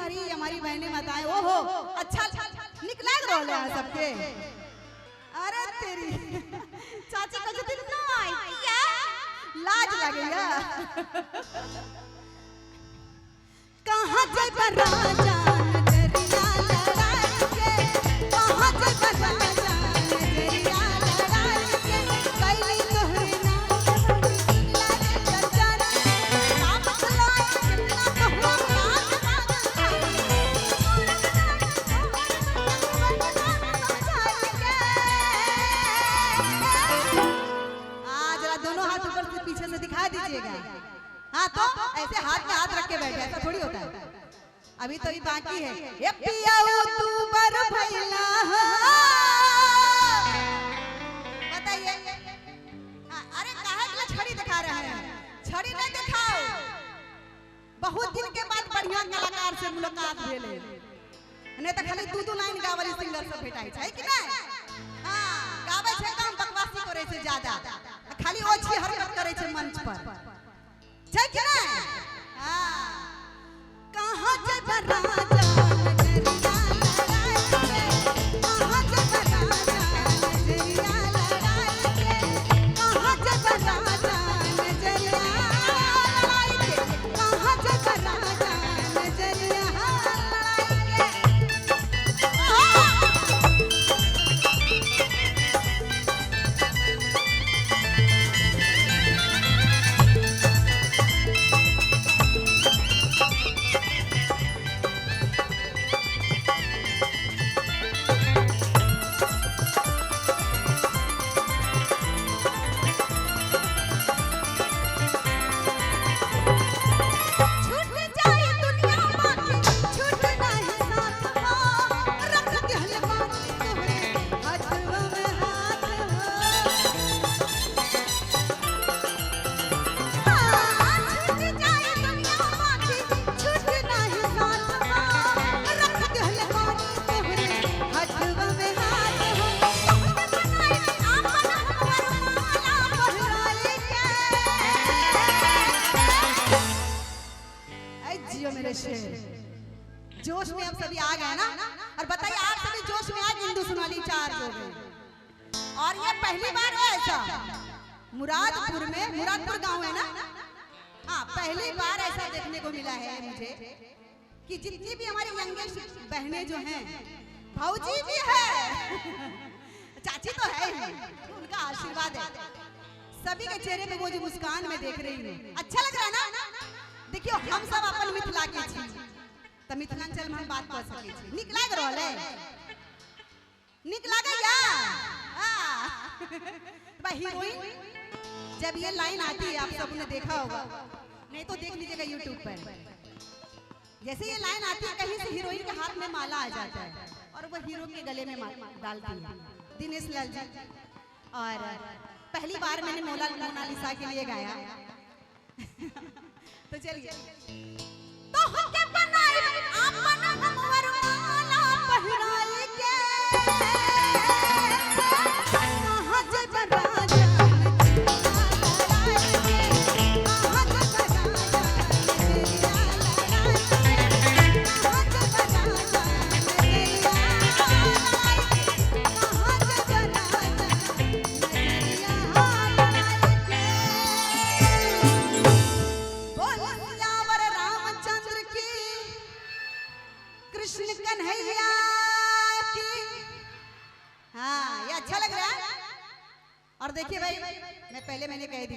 सारी हमारी बहनें बताएं, ओहो अच्छा निकला रोल है सबके। अरे तेरी चाची का जो दिन ना आई क्या लाज लगेगा। कहाँ जाए राजा नजरिया लड़ाई के, कहाँ जाए राजा नजरिया लड़ाई के, कैली तोहरे नाम लागे सजन नाम खलाए कितना कहूँ आज जरा दोनों हाथ ऊपर से पीछे से दिखा दीजिएगा। हाँ तो ऐसे हाथ में हाथ रख के बैठे, ऐसा थोड़ी होता है। अभी तो ये बाकी है। ये पियाऊ तू बर भैला बताइए। अरे काहे के छड़ी दिखा रहे हैं? छड़ी नहीं दिखाओ। बहुत दिन के बाद बढ़िया कलाकार से मुलाकात भेले, नहीं तो खाली दू लाइन गावली सिंगर से भेटाई छै कि नहीं। हां गावे छै काम बकवासी करे से ज्यादा, खाली ओछी हरकत करे छै मंच पर छै कि नहीं। हां कहां जब राजा नजरिया लड़ाई के, कहां जब राजा नजरिया लड़ाई के, कहां जब राजा नजरिया लड़ाई के, कहां जब राजा नजरिया जोश में अब सभी आ गए ना। और बताइए आप सभी जोश में आज हिंदू सोनाली चार्ज हो गए। और ये पहली बार है ऐसा मुरादपुर में, मुरादपुर गांव है ना। हाँ पहली बार ऐसा देखने को मिला है मुझे कि जितनी भी हमारी यंगेस्ट बहनें जो हैं, भाऊजी भी है चाची तो है ही, उनका आशीर्वाद है। सभी के चेहरे पे वो जो मुस्कान में देख रही हूँ, अच्छा लग रहा है ना। देखियो हम सब अपन मिथिला के छी तो मिथिलांचल में हम बात कर सके छी। निक लाग रहल है, निक लागे या भाई हीरोइन जब ये लाइन आती है आप सबने देखा होगा, नहीं तो देख लीजिएगा YouTube पर। जैसे ये लाइन आती है कहीं से हीरोइन के हाथ में माला आ जाता है और वो हीरो के गले में डालती है दिनेश लाल जी। और पहली बार मैंने मोनालिसा के लिए गाया तो चलिए तो हमके बनाई आपन हमवर माला पहिराई के, कहां जब राजा कृष्ण कन्हैया की। हाँ ये अच्छा लग रहा है। और देखिए भाई मैं पहले मैंने कह दिया